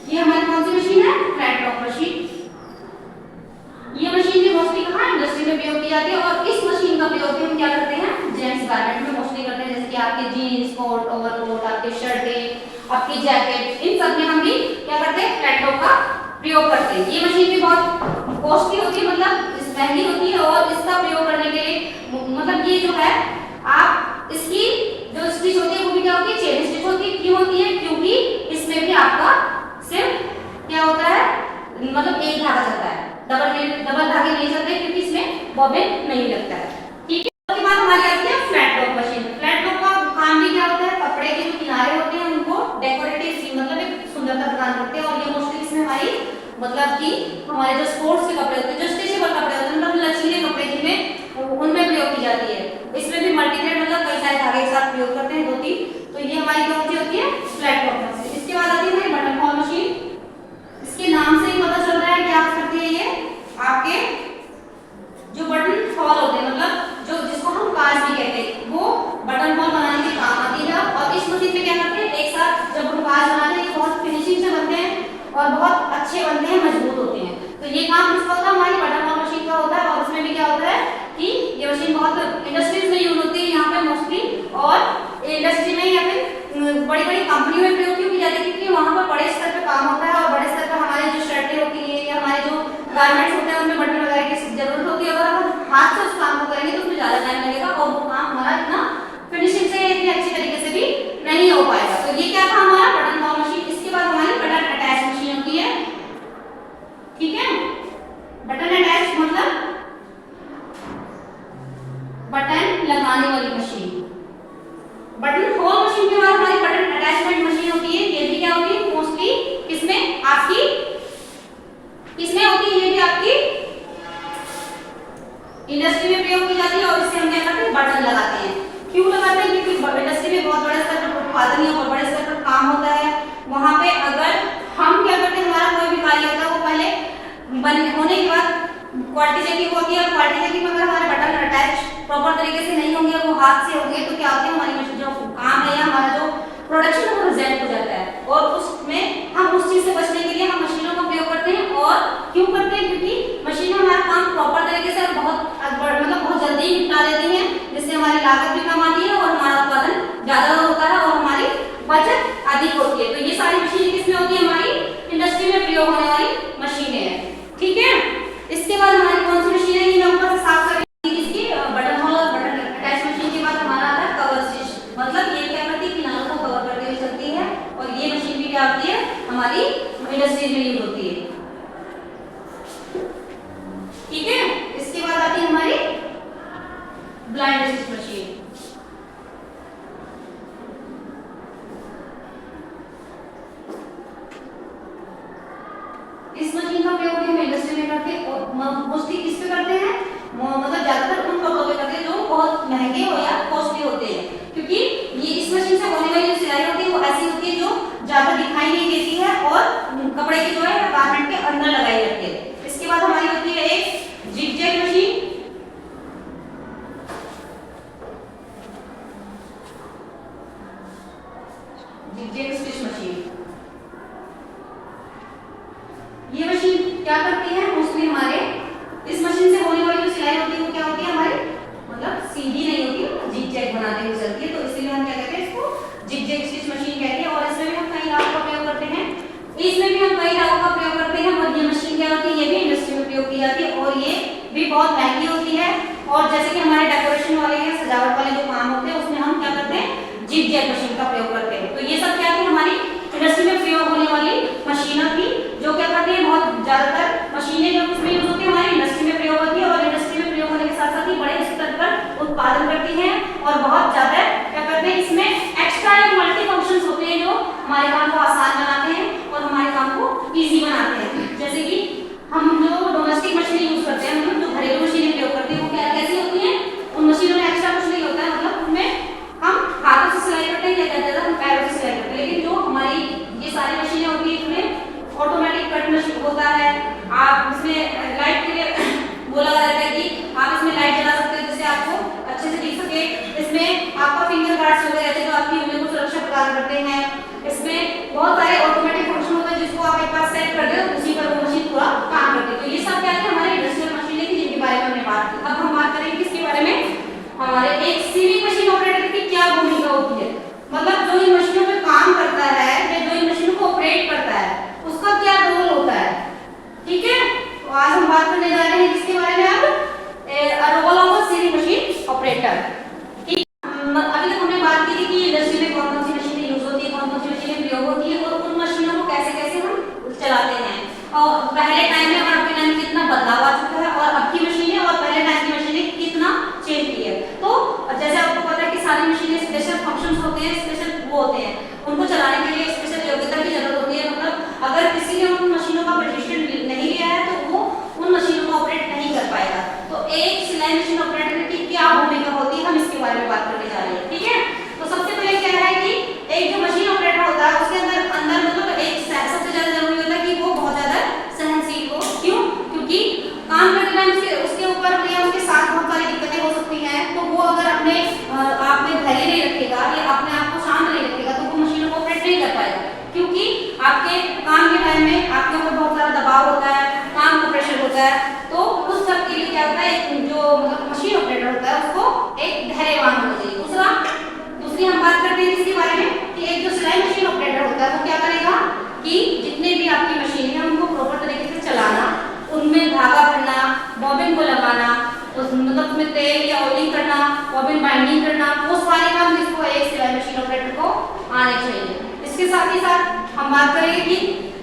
Speaker 1: ये हमारी कौन सी मशीन है, फ्लैट लॉक मशीन। ये मशीन भी मोस्टली कहाँ इंडस्ट्री में प्रयोग की जाती है, और इस मशीन का प्रयोग भी हम क्या करते हैं, जेंट्स गारमेंट में मोस्टली करते हैं। जैसे कि आपके जीन्स, कोट, ओवरकोट, आपके शर्टें, आपकी जैकेट, इन सब में हम भी क्या करते हैं, फ्लैट लॉक का प्रयोग करते हैं। ये मशीन भी बहुत कॉस्टली होती है, मतलब महंगी होती है, और इसका प्रयोग करने के लिए मतलब ये जो है आप इसकी जो स्टिच होती है वो भी क्या होती है, चेन स्टिच होती है। क्यों होती है? क्योंकि इसमें भी आपका सिर्फ क्या होता है, मतलब एक धागा चलता है, डबल धागे नहीं चलते, क्योंकि इसमें बॉबिन नहीं लगता है। ठीक है, उसके बाद हमारी आती है flat top machine. Flat top का काम भी क्या होता है, कपड़े के जो किनारे होते हैं उनको डेकोरेटिव मतलब एक सुंदरता प्रदान करते हैं, और ये मोस्टली इसमें हमारी मतलब कि हमारे जो स्पोर्ट्स के कपड़े होते हैं, जो स्ट्रेचेबल कपड़े होते हैं, मतलब लचीले कपड़े जिनमें उनमें प्रयोग की जाती है। इसमें भी मल्टीथ्रेड मतलब कई सारे धागे एक साथ प्रयोग करते हैं, 2-3। तो ये हमारी कौन सी होती है, फ्लैट टॉप मशीन। इसके बाद आती है बटन होल मशीन। इसके नाम से ही पता चल रहा है क्या करती है ये, आपके जो बटन होल होते हैं, मतलब जो जिसको हम काज भी कहते हैं, वो बटन होल बनाने के काम आती है। और इस मशीन पे क्या करते हैं, एक साथ जब हम काज बनाते हैं बहुत फिनिशिंग से बनते हैं और बहुत अच्छे बनते हैं, मजबूत होते हैं। तो ये काम किसका होता है, हमारी बटन होल मशीन का होता है। और उसमें भी क्या होता है कि ये मशीन बहुत इंडस्ट्रीज में यूज होती है यहाँ पे मोस्टली, और इंडस्ट्री में या फिर बड़ी बड़ी कंपनी में प्रयोग की जाती है, क्योंकि वहाँ पर बड़े स्तर पे काम होता है, और बड़े स्तर पे हमारे जो शर्टें होती है या हमारे जो गारमेंट्स होते हैं उनमें बटन वगैरह की जरूरत होती है। अगर हम हाथ से उस काम को करेंगे तो उसमें ज्यादा टाइम लगेगा, और वो काम हमारा इतना फिनिशिंग से इतनी अच्छी तरीके से भी नहीं हो पाएगा। तो ये क्या था हमारा बटन होल मशीन। इसके बाद हमारी बटन अटैच मशीन होती है। ठीक है, बटन अटैच मतलब बटन लगाने वाली मशीन। बटन होल मशीन के बाद हमारी बटन अटैचमेंट मशीन होती है। ये भी क्या होती है, मोस्टली किसमें आपकी किसमें होती है, ये भी आपकी इंडस्ट्री में प्रयोग की जाती है। और इससे हम क्या करते हैं, बटन लगाते हैं। क्यों लगाते हैं, क्योंकि इंडस्ट्री में बहुत बड़े स्तर पर उत्पादन या बड़े स्तर पर काम होता है। वहां पे अगर हम क्या करते हैं, हमारा कोई भी कार्य होता है वो पहले होने के बाद क्वालिटी चेकिंग होती है, और क्वालिटी चेकिंग में अगर हमारे बटन अटैच प्रॉपर तरीके से नहीं होंगे, वो हाथ से होंगे, तो क्या होता है, हमारी जो काम है या हमारा जो प्रोडक्शन है वो रिजेक्ट हो जाता है। और उसमें हम उस चीज से बचने के लिए हम मशीनों का प्रयोग करते हैं। और क्यों करते हैं, क्योंकि मशीनें हमारा काम प्रॉपर तरीके से बहुत मतलब बहुत जल्दी निपटा देती हैं, जिससे हमारी लागत भी कम आती है और हमारा उत्पादन ज्यादा होता है और हमारी बचत अधिक होती है। तो ये सारी मशीनें किसमें होती है, हमारी इंडस्ट्री में प्रयोग होने वाली मशीनें हैं। ठीक है, इसके बाद हमारी कौन सी मशीन है, ये मैं ऊपर से साफ कर इसकी बटन होल और बटन अटैच मशीन के बाद हमारा आता है कवर स्टिच। मतलब ये क्या करती है, किनारों को कवर करते हुए चलती है, और ये मशीन भी क्या होती है, हमारी इंडस्ट्री में यूज होती है। ठीक है, इसके बाद आती है हमारी ब्लाइंड स्टिच मशीन। इस मशीन का प्रयोग हम इंडस्ट्री में करते हैं, और मोस्टली किस पे करते हैं, मतलब ज्यादातर उन कपड़ों पे करते हैं जो बहुत महंगे हो या कॉस्टली होते हैं। क्योंकि ये इस मशीन से होने वाली जो सिलाई होती है वो ऐसी होती है जो ज्यादा दिखाई नहीं देती है, और कपड़े की जो है गारमेंट के अंदर लगाई जाती है। इसके बाद हमारी होती है एक zigzag machine. Zigzag stitch machine, ये मशीन क्या करती है, मोस्टली हमारे इस मशीन से होने वाली जो सिलाई होती है वो क्या होती है, हमारी मतलब सीधी नहीं होती, जिगजैग बनाते हुए चलती है। तो इसलिए हम क्या कहते हैं, इसको जिगजैग स्टिच मशीन कहते हैं। और इसमें भी हम कई धागों का प्रयोग करते हैं, इसमें भी हम कई धागों का प्रयोग करते हैं। और ये मशीन क्या होती है, ये भी इंडस्ट्री में प्रयोग की जाती है, और ये भी बहुत महंगी होती है। और जैसे कि हमारे डेकोरेशन वाले या सजावट वाले जो काम होते हैं उसमें हम क्या करते हैं, जिगजैग मशीन का प्रयोग करते हैं। तो ये सब क्या थी, हमारी इंडस्ट्री में प्रयोग होने वाली मशीनें थी, जो क्या करते हैं, बहुत ज्यादातर मशीनें जो इसमें यूज होती है हमारी इंडस्ट्री में प्रयोग होती है। और इंडस्ट्री में प्रयोग होने के साथ साथ ही बड़े स्तर पर उत्पादन करती हैं, और बहुत ज्यादा क्या करते हैं, इसमें एक्स्ट्रा या मल्टी फंक्शंस होते हैं जो हमारे काम को आसान बनाते हैं और हमारे काम को इजी बनाते हैं। जैसे कि हम जो डोमेस्टिक मशीनें यूज करते हैं, हम जो घरेलू मशीनें प्रयोग करते हैं, वो क्या कैसी होती हैं, उन मशीनों में एक्स्ट्रा कुछ नहीं होता है, मतलब उनमें हम हाथों से सिलाई करते हैं या ज्यादा हम पैरों से सिलाई करते हैं। लेकिन जो हमारी ये सारी मशीनें होती है, इसमें ऑटोमेटिक कट मशीन होता है। आप इसमें लाइट के लिए वो लगा रहता है कि आप इसमें लाइट जला सकते हो जिससे आपको अच्छे से दिख सके। इसमें आपका फिंगर गार्ड्स लगे रहते हैं जो आपकी उंगलियों को सुरक्षा प्रदान करते हैं। इसमें बहुत सारे ऑटोमेटिक फंक्शन होते हैं जिसको आप एक बार सेट कर दो, उसी पर वो मशीन पूरा काम करती है। तो ये सब क्या है, हमारे इंडस्ट्रियल मशीनें थी जिनके बारे में हमने बात की। अब हम बात करेंगे किसके बारे में, हमारे एक सीवी मशीन ऑपरेटर की क्या भूमिका होती है, मतलब जो इन मशीनों पे काम करता है या जो इन मशीनों को ऑपरेट करता है उसका क्या रोल होता है। ठीक है, तो आज हम बात करने जा रहे हैं किसके बारे में, अब role of a sealing machine operator. ठीक, अभी तक हमने बात की थी कि इंडस्ट्री में कौन कौन सी मशीनें यूज होती है, कौन कौन सी मशीनें प्रयोग होती है और उन मशीनों को कैसे कैसे हम चलाते हैं। और पहले टाइम में और अब के टाइम में कितना बदलाव आ चुका है और अब की मशीनें और पहले टाइम की मशीनें कितना चेंज की है। तो जैसे आपको पता है कि सारी मशीनें स्पेशल फंक्शंस होते हैं, स्पेशल वो होते हैं, उनको चलाने के लिए स्पेशल योग्यता की जरूरत होती है। मतलब अगर किसी ने उन मशीनों का प्रशिक्षण नहीं लिया है तो वो उन मशीनों को ऑपरेट नहीं कर पाएगा। तो एक सिलाई मशीन ऑपरेटर की क्या भूमिका होती है, हम इसके बारे में बात करने जा रहे हैं। ठीक है, तो सबसे पहले क्या है कि एक जो मशीन ऑपरेटर होता है उसके अंदर मतलब एक सबसे ज्यादा जरूरी होता है कि वो बहुत ज्यादा सहनशील हो। क्यों? क्योंकि काम करते टाइम उसके ऊपर या उसके साथ बहुत सारी दिक्कतें हो सकती हैं। तो वो अगर अपने आप में धैर्य नहीं रखेगा या अपने आप को शांत नहीं रखेगा तो वो मशीनों को ऑपरेट नहीं कर पाएगा। क्योंकि आपके काम के टाइम में आपके ऊपर बहुत सारा दबाव होता है, काम का प्रेशर होता है। तो उस सब के लिए क्या होता है, जो मतलब मशीन ऑपरेटर होता है उसको एक धैर्यवान होना चाहिए। दूसरी हम बात करते हैं इसके बारे में कि एक जो सिलाई मशीन ऑपरेटर होता है वो क्या करेगा कि जितने भी आपकी मशीन है उनको प्रॉपर तरीके से चलाना, उनमें धागा भरना, बॉबिन को लगाना, मतलब उसमें तेल या ऑयलिंग करना, बॉबिन बाइंडिंग करना, वो सारे काम जिसको एक सिलाई मशीन ऑपरेटर को आने चाहिए। इसके साथ ही साथ हम बात करेंगे कि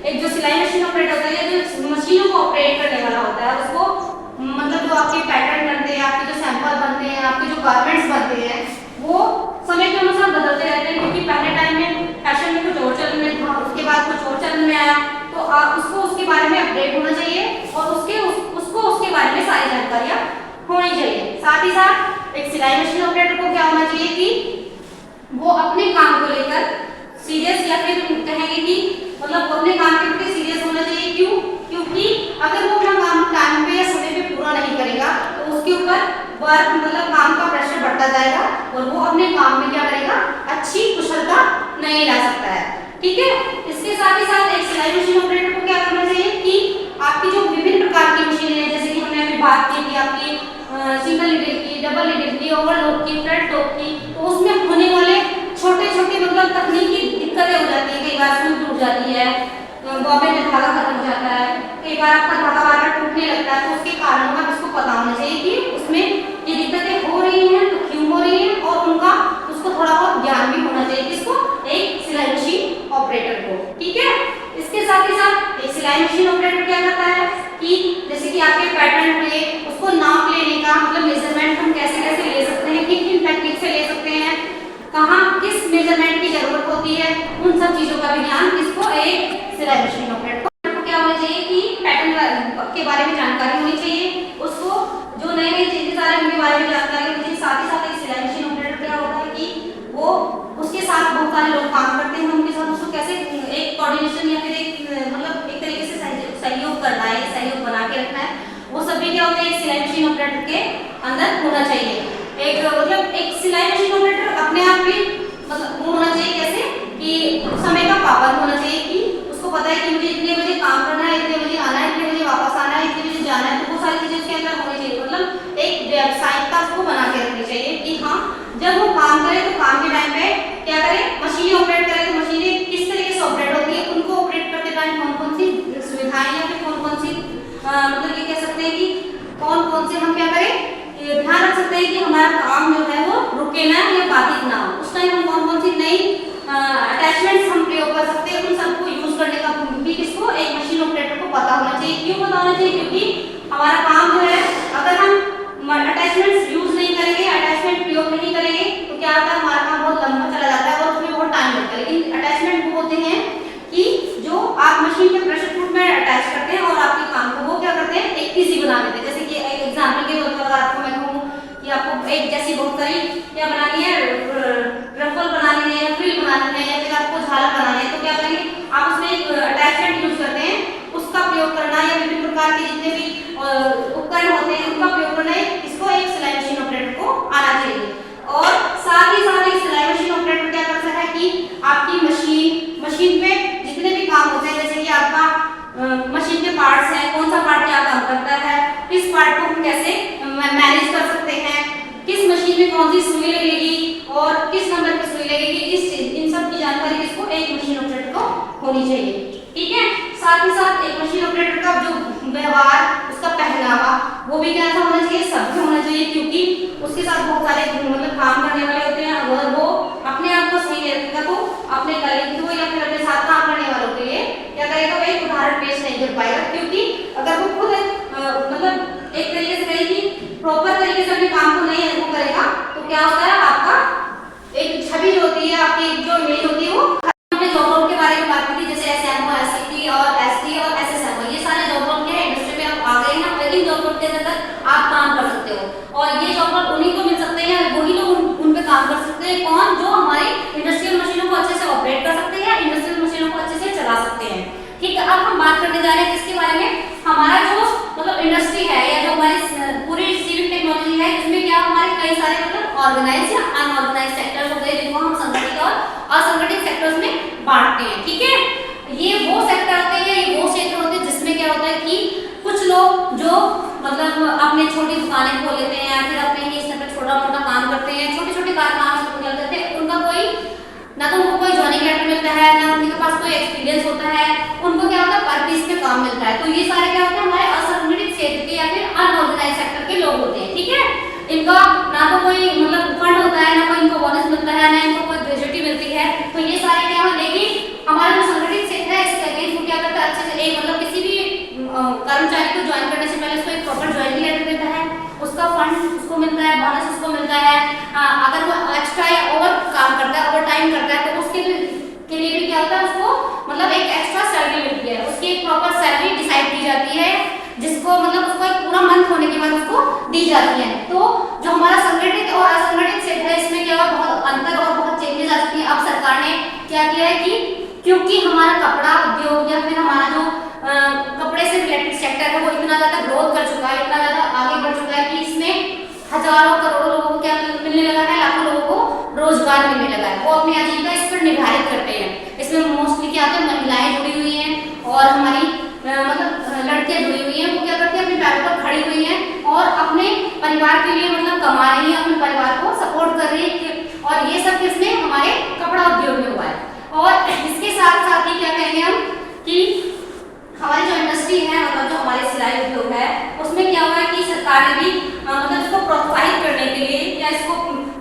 Speaker 1: एक जो सिलाई मशीन ऑपरेटर होता है, जो मशीनों को ऑपरेट करने वाला होता है, उसको मतलब जो आपके पैटर्न बनते हैं, आपके जो सैंपल बनते हैं, आपके जो गारमेंट्स बनते हैं, वो समय के अनुसार बदलते रहते हैं। क्योंकि पहले टाइम में फैशन में कुछ और चलन में था, उसके बाद कुछ और चलन में आया, तो उसको उसके बारे में अपडेट होना चाहिए और उसको उसके बारे में सारी जानकारियां होनी चाहिए। साथ ही साथ एक सिलाई मशीन ऑपरेटर को क्या होना चाहिए कि वो अपने काम को लेकर सीरियस, या फिर कहेंगे कि मतलब वो अपने काम के प्रति सीरियस होना चाहिए। क्यों? क्योंकि अगर वो अपना काम टाइम पे या समय पे पूरा नहीं करेगा तो उसके ऊपर वर्क मतलब काम का प्रेशर बढ़ता जाएगा और वो अपने काम में क्या करेगा, अच्छी कुशलता नहीं ला सकता है। ठीक है, इसके साथ ही साथ एक सिलाई मशीन ऑपरेटर को क्या करना चाहिए कि आपकी जो विभिन्न प्रकार की मशीनें हैं, जैसे कि हमने अभी बात की थी आपकी सिंगल नीडल की, डबल नीडल की, ओवरलॉक की, फ्लैट टॉप की, तो उसमें होने वाले छोटे छोटे मतलब तकनीकी दिक्कतें हो जाती है। कई बार सुई टूट जाती है, बॉबिन में धागा खत्म हो जाता है, कई बार आपका धागा बार बार टूटने लगता है। तो उसके कारणों का उसको पता होना चाहिए कि उसमें ये दिक्कतें हो रही हैं तो क्यों हो रही हैं, और उनका उसको थोड़ा बहुत ज्ञान भी होना चाहिए किसको, एक सिलाई मशीन ऑपरेटर को। ठीक है, इसके साथ ही साथ एक सिलाई मशीन ऑपरेटर क्या करता है कि जैसे कि आपके पैटर्न पे उसको नाप लेने का मतलब मेजरमेंट हम कैसे कैसे ले सकते हैं, किन किन टेक्निक से ले सकते हैं, कहाँ किस मेजरमेंट की जरूरत होती है, उन सब चीजों का भी ज्ञान किसको, एक सिलाई मशीन ऑपरेटर को क्या होना चाहिए कि पैटर्न के बारे में जानकारी होनी चाहिए, उसको जो नए नए चेंजेस आ रहे हैं उनके बारे में जानकारी होनी चाहिए। साथ ही साथ एक सिलाई मशीन ऑपरेटर क्या होता है कि वो उसके साथ बहुत सारे लोग काम करते हैं, उनके साथ उसको कैसे एक कोऑर्डिनेशन या फिर एक मतलब एक तरीके से सहयोग करना है, सहयोग बना के रखना है, वो सभी क्या होता है एक सिलाई मशीन ऑपरेटर के अंदर होना चाहिए। एक मतलब एक सिलाई मशीन ऑपरेटर अपने आप भी मतलब वो होना चाहिए कैसे कि समय का पाबंद होना चाहिए कि उसको पता है कि मुझे इतने बजे काम करना है, इतने बजे आना है, इतने बजे वापस आना है, इतने बजे जाना है। तो वो सारी चीजें उसके अंदर होनी चाहिए, मतलब एक व्यावसायिकता उसको बना के रखनी चाहिए कि हाँ जब वो काम करे तो काम के टाइम पे क्या करे, मशीनें ऑपरेट करे तो मशीनें किस तरीके से ऑपरेट होती है, उनको ऑपरेट करते टाइम कौन कौन सी सुविधाएं या फिर कौन कौन सी मतलब ये कह सकते हैं कि कौन कौन से हम क्या करें ध्यान रख सकते हैं कि हमारा काम जो है वो रुके ना या बाधित ना हो। उस टाइम हम कौन कौन सी नई अटैचमेंट्स हम प्रयोग कर सकते हैं, उन सबको यूज करने का भी किसको, एक मशीन ऑपरेटर को पता होना चाहिए। क्यों पता होना चाहिए? क्योंकि हमारा काम जो है अगर हम अटैचमेंट्स यूज नहीं करेंगे, अटैचमेंट प्रयोग नहीं करेंगे तो क्या होता है, हमारा काम बहुत लंबा चला जाता है और उसमें बहुत टाइम लगता है। लेकिन अटैचमेंट वो होते हैं कि जो आप मशीन के प्रेशर प्रूफ में अटैच करते हैं और आपके काम को वो क्या करते हैं एक इजी बना देते हैं। जैसे कि एक एग्जाम्पल के तौर पर आपको मैं कहूँ कि आपको एक जैसी बहुत सारी क्या बनानी है, रफल बनानी है या फ्रिल बनानी है या फिर आपको झालर बनानी है, तो क्या करेंगे आप उसमें एक अटैचमेंट यूज करते हैं, उसका प्रयोग करना या विभिन्न प्रकार के जितने भी उपकरण होते हैं उनका प्रयोग करना है, इसको एक सिलाई मशीन ऑपरेटर को आना चाहिए। और साथ ही साथ एक सिलाई मशीन ऑपरेटर क्या करता है कि आपकी मशीन पे जितने भी काम होते हैं, जैसे कि आपका मशीन के पार्ट्स हैं, कौन सा पार्ट क्या काम करता है, किस पार्ट को हम कैसे मैनेज कर सकते हैं, किस मशीन में कौन सी सुई लगेगी और किस नंबर की सुई लगेगी, इन सब की जानकारी किसको, एक मशीन ऑपरेटर को होनी चाहिए। ठीक है, साथ ही साथ एक मशीन ऑपरेटर का जो व्यवहार, उसका पहनावा, वो भी क्या होना चाहिए, सभ्य होना चाहिए, क्योंकि उसके साथ बहुत सारे मतलब काम करने वाले होते हैं। अगर वो अपने आप को सही रखेगा तो अपने कलीग को या फिर अपने साथ काम करने वालों के लिए क्या करेगा, वो एक उदाहरण पेश नहीं कर पाएगा, क्योंकि अगर वो खुद मतलब एक तरीके से कहेगी प्रॉपर तरीके से अपने काम को नहीं वो करेगा तो क्या होता है, आपका एक छवि जो होती है, आपकी जो इमेज होती है वो। हमने जॉब रोल के बारे में बात की थी, जैसे एसएमओ, एससीटी और एसटी और एसएसएमओ, ये सारे जॉब रोल के इंडस्ट्री में आप आ गए हैं, लेकिन जॉब रोल के अंदर आप काम कर सकते हो और ये जॉब रोल उन्हीं को मिल सकते हैं, वही लोग उन पे काम कर सकते हैं। कौन? जो हमारी इंडस्ट्रियल मशीनों को अच्छे से ऑपरेट कर सकते हैं, इंडस्ट्रियल मशीनों को अच्छे से चला सकते हैं। ठीक है, अब हम बात करने जा रहे हैं किसके बारे में, हमारा जो मतलब इंडस्ट्री है या जो हमारी पूरी सिविल टेक्नोलॉजी है, इसमें क्या हमारे कई सारे मतलब ऑर्गेनाइज या अनऑर्गेनाइज सेक्टर्स होते हैं, जिनको हम संगठित और असंगठित सेक्टर्स में बांटते हैं। ठीक है, ये वो सेक्टर होते हैं, ये वो क्षेत्र होते हैं जिसमें क्या होता है कि कुछ लोग जो मतलब अपने छोटी दुकानें खोल लेते हैं या फिर अपने ही स्तर पर छोटा मोटा काम करते हैं, छोटे छोटे कारखाने खोल लेते हैं, उनका कोई ना तो उनको कोई जॉइनिंग लेटर मिलता है, ना उनके पास कोई एक्सपीरियंस होता है, उनको क्या होता है पर पीस पे काम मिलता है। तो ये सारे क्या होते हैं, हमारे असंगठित क्षेत्र के या फिर अनऑर्गेनाइज सेक्टर के लोग होते हैं। ठीक है, इनका ना तो कोई मतलब फंड होता है, ना कोई इनको बोनस मिलता है, ना इनको कोई ग्रेजुटी मिलती है। तो ये सारे क्या है, लेकिन हमारा जो संगठित क्षेत्र है इसके अगेंस्ट वो क्या करता है, अच्छे से एक मतलब किसी भी कर्मचारी को ज्वाइन करने से पहले उसको एक प्रॉपर ज्वाइनिंग लेटर देता है, उसका फंड उसको मिलता है, बोनस उसको मिलता है। अगर वो एक्स्ट्रा या ओवर काम करता है, ओवर टाइम करता है, तो उसके लिए भी क्या होता है, उसको मतलब एक एक्स्ट्रा सैलरी मिलती है, उसकी एक प्रॉपर सैलरी डिसाइड की जाती है, जिसको मतलब उसको एक पूरा मंथ होने के बाद उसको दी जाती है। तो जो हमारा संगठित और असंगठित क्षेत्र है, इसमें क्या हुआ, बहुत अंतर और बहुत चेंजेस आ चुकी है। अब सरकार ने क्या किया है कि क्योंकि हमारा कपड़ा उद्योग या फिर हमारा जो कपड़े से रिलेटेड सेक्टर है वो इतना ज्यादा ग्रोथ कर चुका है, इतना ज्यादा आगे बढ़ चुका है कि इसमें हजारों करोड़ों लोगों को क्या मिलने लगा है, लाखों लोगों को रोजगार मिलने लगा है, वो अपनी आजीविका इस पर निर्धारित करते हैं। इसमें मोस्टली क्या होता है, महिलाएं जुड़ी हुई हैं और हमारी मतलब लड़कियां जुड़ी हुई हैं, वो क्या करती हैं, अपने पैरों पर खड़ी हुई हैं और अपने परिवार के लिए मतलब कमा रही है, अपने परिवार को सपोर्ट कर रही है। और ये सब किसने, हमारे कपड़ा उद्योग में हुआ है। और इसके साथ साथ ही क्या कहेंगे हम कि हमारी जो इंडस्ट्री है, मतलब जो हमारे सिलाई उद्योग है, उसमें क्या हुआ है कि सरकार ने भी मतलब इसको प्रोत्साहित करने के लिए या इसको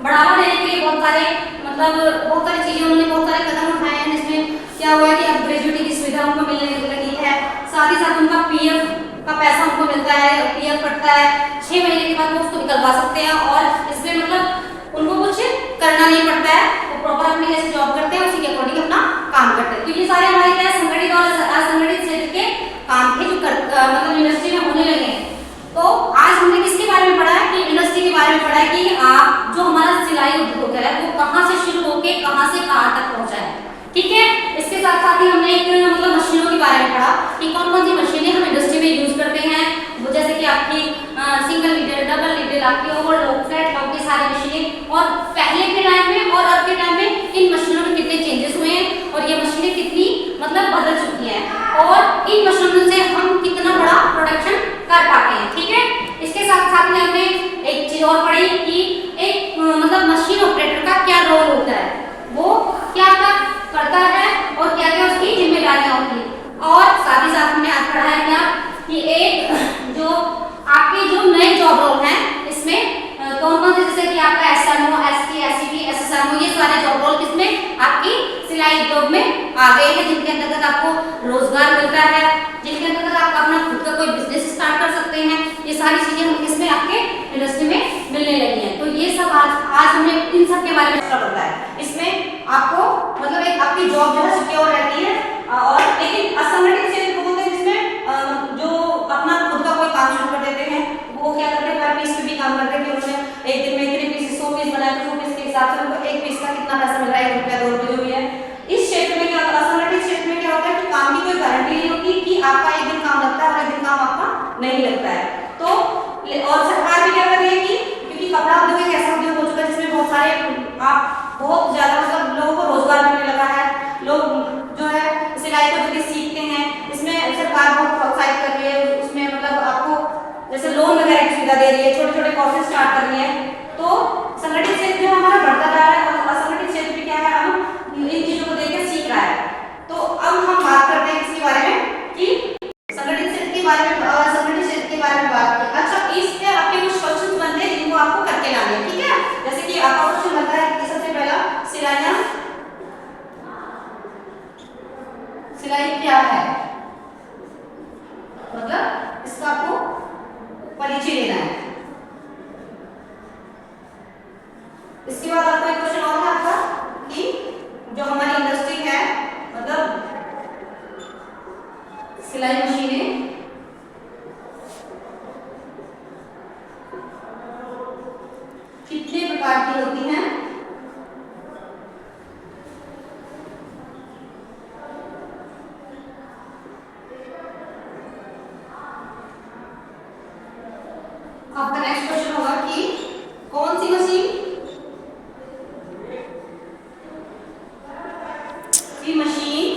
Speaker 1: बढ़ावा देने के लिए बहुत सारी चीजें उन्होंने बहुत सारे कदम उठाए हैं, जिसमें क्या हुआ है कि अब ग्रेजुएटी की सुविधा उनको मिलने लगी है, साथ ही साथ उनका पीएफ का पैसा उनको मिलता है, पीएफ कटता है 6 महीने के बाद वो उसको निकलवा सकते हैं और इसमें मतलब उनको कुछ करना नहीं पड़ता है, वो प्रॉपर अपनी जैसे जॉब करते हैं उसी के अकॉर्डिंग अपना काम करते हैं। तो ये सारे हमारे क्या संगठित और असंगठित क्षेत्र के काम थे जो मतलब इंडस्ट्री में होने लगे हैं। तो आज हमने किसके बारे में पढ़ा है कि इंडस्ट्री के बारे में पढ़ा है कि आप जो हमारा सिलाई उद्योग है वो कहाँ से शुरू होकर कहाँ से कहाँ तक पहुंचा है। ठीक है, इसके साथ साथ ही हमने एक मतलब मशीनों के बारे में पढ़ा कि कौन कौन सी मशीनें हम इंडस्ट्री में यूज करते हैं, वो जैसे कि आपकी सिंगल नीडल, डबल नीडल, आपकी ओवरलॉक, फ्लैट लॉक, ये सारी मशीनें, और पहले के टाइम में और अब के टाइम में इन मशीनों में कितने चेंजेस हुए हैं और ये मशीनें कितनी मतलब बदल चुकी हैं और इन मशीनों से हम कितना बड़ा प्रोडक्शन कर पाते हैं। ठीक है, इसके साथ साथ में हमने एक चीज और पढ़ी कि एक मतलब मशीन ऑपरेटर का क्या रोल होता है, वो क्या करता है और क्या क्या उसकी जिम्मेदारियां होती है। और साथ ही साथ हमने आज पढ़ा है क्या कि एक जो आपके जो नए जॉब रोल हैं इसमें कौन कौन से, जैसे कि आपका एसएमओ, एसटी, एससीटी, एसएसएमओ, ये सारे जॉब रोल किसमें आपकी सिलाई उद्योग में आ गए हैं, जिनके अंतर्गत आपको रोजगार मिलता है, जिनके अंतर्गत आप अपना खुद का कोई बिजनेस स्टार्ट कर सकते हैं। ये सारी चीजें हम किसमें आपके इंडस्ट्री में मिलने लगी हैं। तो ये सब आज हमने इन सब के बारे में पढ़ा है। इसमें आपको मतलब एक आपकी जॉब जो है सिक्योर रहती है और लेकिन असंगठित क्षेत्र को बोलते हैं जिसमें जो अपना खुद का कोई काम शुरू कर देते हैं, वो क्या करते हैं पर पीस पे भी काम करते हैं कि उन्होंने एक दिन में इतने पीस 100 पीस बनाए तो 100 पीस के हिसाब से उनको एक पीस का कितना पैसा मिल रहा है, 1 रुपया 2 रुपये जो भी है। इस क्षेत्र में क्या होता है, असंगठित क्षेत्र में क्या होता है कि काम की कोई गारंटी नहीं होती कि आपका एक दिन काम लगता है और एक दिन काम आपका नहीं लगता है। तो और सरकार भी क्या कर रही है कि क्योंकि कपड़ा उद्योग एक ऐसा उद्योग हो चुका है जिसमें बहुत सारे बहुत ज्यादा मतलब लोगों को रोजगार मिलने लगा है, लोग जो है सिलाई को जल्दी सीखते हैं, इसमें सरकार बहुत प्रोत्साहित कर रही है, उसमें मतलब आपको जैसे लोन वगैरह की सुविधा दे रही है, छोटे छोटे कोर्सेज स्टार्ट कर रही है। तो संगठित क्षेत्र में हमारा बढ़ता जा रहा है और असंगठित क्षेत्र में क्या है, हम इन चीजों को देखकर सीख रहा है। तो अब हम बात करते हैं इसके बारे में कि इसके बाद आपका एक क्वेश्चन और है आपका कि जो हमारी इंडस्ट्री है, मतलब सिलाई मशीनें कितने प्रकार की होती हैं? आपका नेक्स्ट क्वेश्चन होगा कि कौन सी मशीन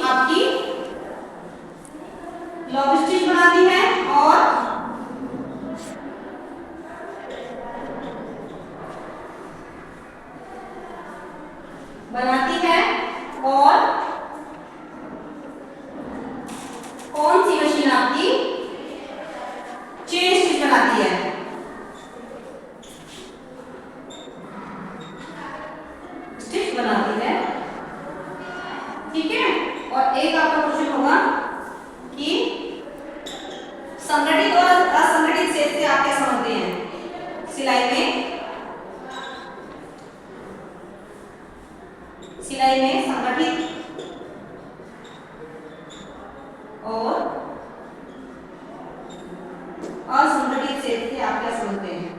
Speaker 1: आपकी लॉन्ग स्टिच बनाती है और कौन सी मशीन आपकी चेन स्टिच बनाती है? स्टिच बनाती है, ठीक है। और एक आपका क्वेश्चन होगा कि संगठित और असंगठित क्षेत्र से आप क्या समझते हैं? सिलाई में संगठित और असंगठित क्षेत्र से आप क्या समझते हैं?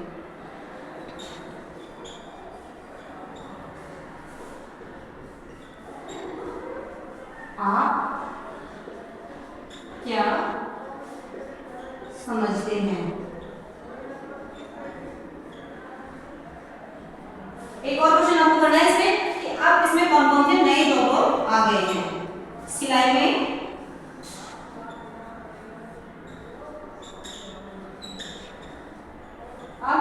Speaker 1: आप क्या समझते हैं? एक और क्वेश्चन आपको करना है इसमें कि आप इसमें कौन कौन से नए जॉब आ गए हैं सिलाई में। अब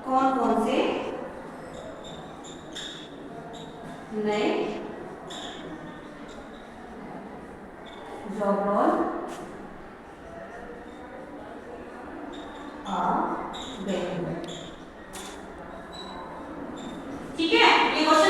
Speaker 1: कौन कौन से नए जॉब रोल आ गए हैं, ठीक है। ये क्वेश्चन